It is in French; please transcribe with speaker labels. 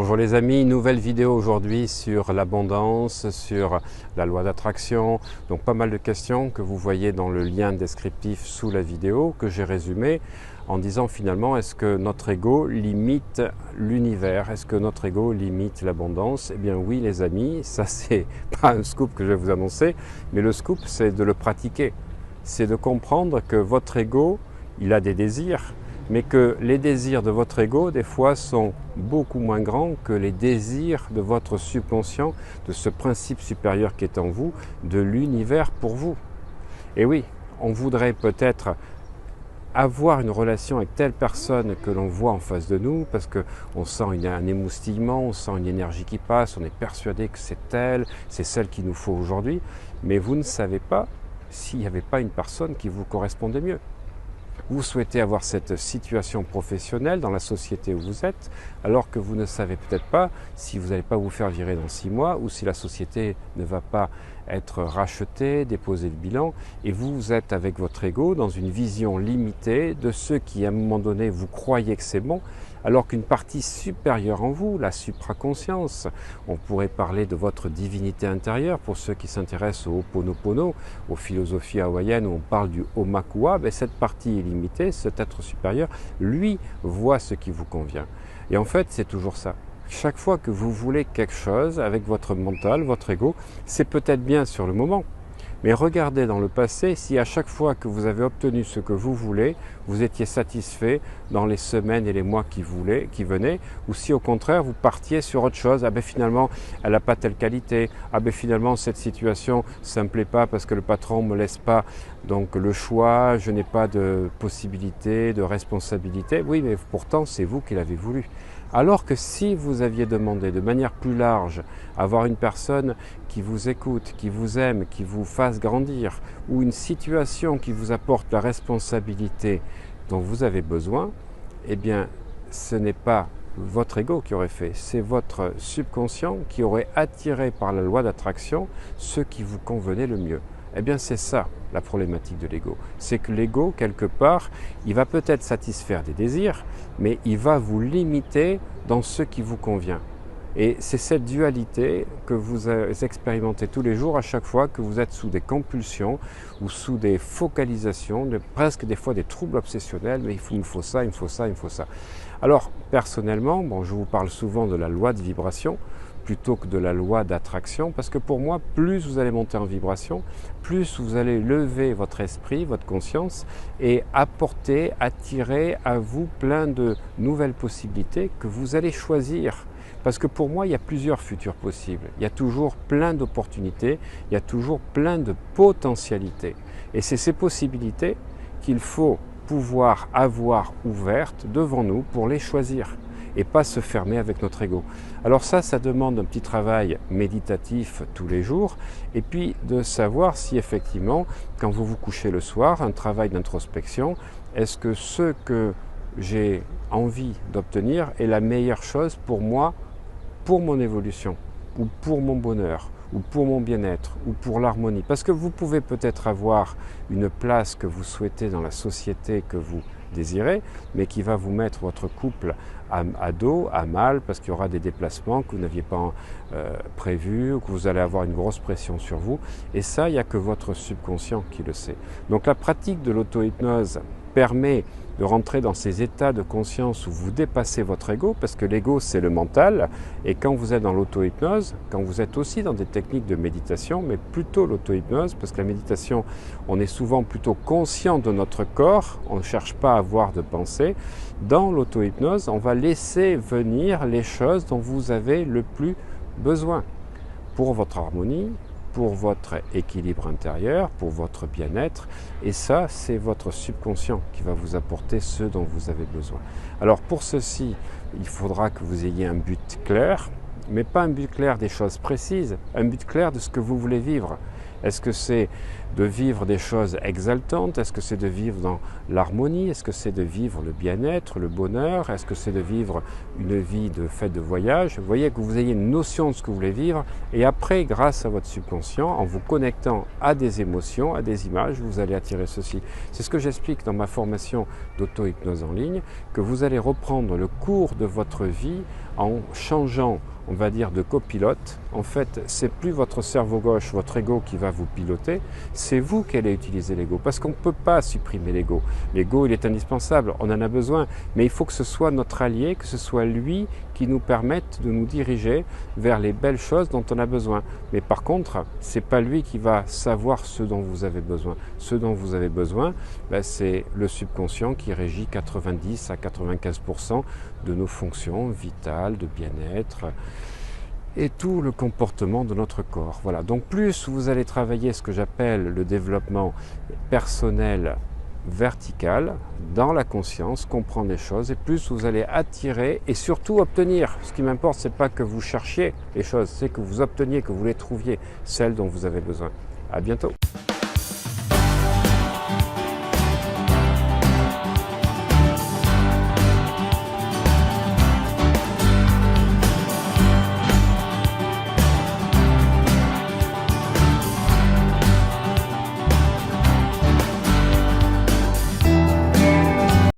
Speaker 1: Bonjour les amis, nouvelle vidéo aujourd'hui sur l'abondance, sur la loi d'attraction. Donc pas mal de questions que vous voyez dans le lien descriptif sous la vidéo que j'ai résumé en disant finalement est-ce que notre ego limite l'univers? Est-ce que notre ego limite l'abondance? Eh bien oui les amis, ça c'est pas un scoop que je vais vous annoncer, mais le scoop c'est de le pratiquer. C'est de comprendre que votre ego, il a des désirs, mais que les désirs de votre ego, des fois, sont beaucoup moins grands que les désirs de votre subconscient, de ce principe supérieur qui est en vous, de l'univers pour vous. Et oui, on voudrait peut-être avoir une relation avec telle personne que l'on voit en face de nous, parce qu'on sent un émoustillement, on sent une énergie qui passe, on est persuadé que c'est elle, c'est celle qu'il nous faut aujourd'hui, mais vous ne savez pas s'il n'y avait pas une personne qui vous correspondait mieux. Vous souhaitez avoir cette situation professionnelle dans la société où vous êtes, alors que vous ne savez peut-être pas si vous n'allez pas vous faire virer dans 6 mois ou si la société ne va pas être rachetée, déposer le bilan, et vous êtes avec votre ego dans une vision limitée de ce qui, à un moment donné, vous croyez que c'est bon, alors qu'une partie supérieure en vous, la supraconscience, on pourrait parler de votre divinité intérieure pour ceux qui s'intéressent au Ho'oponopono, aux philosophies hawaïennes où on parle du Aumakua, cette partie illimitée, cet être supérieur, lui voit ce qui vous convient. Et en fait, c'est toujours ça. Chaque fois que vous voulez quelque chose avec votre mental, votre ego, c'est peut-être bien sur le moment. Mais regardez dans le passé si à chaque fois que vous avez obtenu ce que vous voulez, vous étiez satisfait dans les semaines et les mois qui venaient, ou si au contraire vous partiez sur autre chose, finalement elle n'a pas telle qualité, finalement cette situation ça ne me plaît pas parce que le patron ne me laisse pas donc le choix, je n'ai pas de possibilité, de responsabilité. Oui, mais pourtant c'est vous qui l'avez voulu. Alors que si vous aviez demandé de manière plus large à avoir une personne qui vous écoute, qui vous aime, qui vous fasse grandir, ou une situation qui vous apporte la responsabilité dont vous avez besoin, eh bien ce n'est pas votre ego qui aurait fait, c'est votre subconscient qui aurait attiré par la loi d'attraction ce qui vous convenait le mieux. Eh bien c'est ça la problématique de l'ego. C'est que l'ego, quelque part, il va peut-être satisfaire des désirs, mais il va vous limiter dans ce qui vous convient. Et c'est cette dualité que vous expérimentez tous les jours à chaque fois que vous êtes sous des compulsions ou sous des focalisations, presque des fois des troubles obsessionnels, mais il me faut ça, il me faut ça, il me faut ça. Alors personnellement, je vous parle souvent de la loi de vibration, plutôt que de la loi d'attraction, parce que pour moi, plus vous allez monter en vibration, plus vous allez lever votre esprit, votre conscience, et apporter, attirer à vous plein de nouvelles possibilités que vous allez choisir. Parce que pour moi, il y a plusieurs futurs possibles, il y a toujours plein d'opportunités, il y a toujours plein de potentialités. Et c'est ces possibilités qu'il faut pouvoir avoir ouvertes devant nous pour les choisir et pas se fermer avec notre ego. Alors ça demande un petit travail méditatif tous les jours, et puis de savoir si effectivement, quand vous vous couchez le soir, un travail d'introspection, est-ce que ce que j'ai envie d'obtenir est la meilleure chose pour moi, pour mon évolution, ou pour mon bonheur, ou pour mon bien-être, ou pour l'harmonie. Parce que vous pouvez peut-être avoir une place que vous souhaitez dans la société que vous désirez, mais qui va vous mettre votre couple à dos, à mal, parce qu'il y aura des déplacements que vous n'aviez pas prévus, ou que vous allez avoir une grosse pression sur vous. Et ça, il n'y a que votre subconscient qui le sait. Donc la pratique de l'auto-hypnose permet de rentrer dans ces états de conscience où vous dépassez votre ego, parce que l'ego c'est le mental, et quand vous êtes dans l'auto-hypnose, quand vous êtes aussi dans des techniques de méditation, mais plutôt l'auto-hypnose, parce que la méditation, on est souvent plutôt conscient de notre corps, on ne cherche pas à avoir de pensée. Dans l'auto-hypnose, on va laisser venir les choses dont vous avez le plus besoin pour votre harmonie, pour votre équilibre intérieur, pour votre bien-être, et ça, c'est votre subconscient qui va vous apporter ce dont vous avez besoin. Alors pour ceci, il faudra que vous ayez un but clair, mais pas un but clair des choses précises, un but clair de ce que vous voulez vivre. Est-ce que c'est de vivre des choses exaltantes? Est-ce que c'est de vivre dans l'harmonie? Est-ce que c'est de vivre le bien-être, le bonheur? Est-ce que c'est de vivre une vie de fête de voyage? Vous voyez, que vous ayez une notion de ce que vous voulez vivre, et après, grâce à votre subconscient, en vous connectant à des émotions, à des images, vous allez attirer ceci. C'est ce que j'explique dans ma formation d'auto-hypnose en ligne, que vous allez reprendre le cours de votre vie en changeant, on va dire, de copilote. En fait, c'est plus votre cerveau gauche, votre ego qui va vous piloter, c'est vous qui allez utiliser l'ego, parce qu'on ne peut pas supprimer l'ego. L'ego, il est indispensable, on en a besoin, mais il faut que ce soit notre allié, que ce soit lui qui nous permette de nous diriger vers les belles choses dont on a besoin. Mais par contre, c'est pas lui qui va savoir ce dont vous avez besoin. Ce dont vous avez besoin, c'est le subconscient qui régit 90 à 95% de nos fonctions vitales, de bien-être et tout le comportement de notre corps. Voilà. Donc plus vous allez travailler ce que j'appelle le développement personnel vertical dans la conscience, comprendre les choses, et plus vous allez attirer et surtout obtenir. Ce qui m'importe, c'est pas que vous cherchiez les choses, c'est que vous obteniez, que vous les trouviez, celles dont vous avez besoin. À bientôt.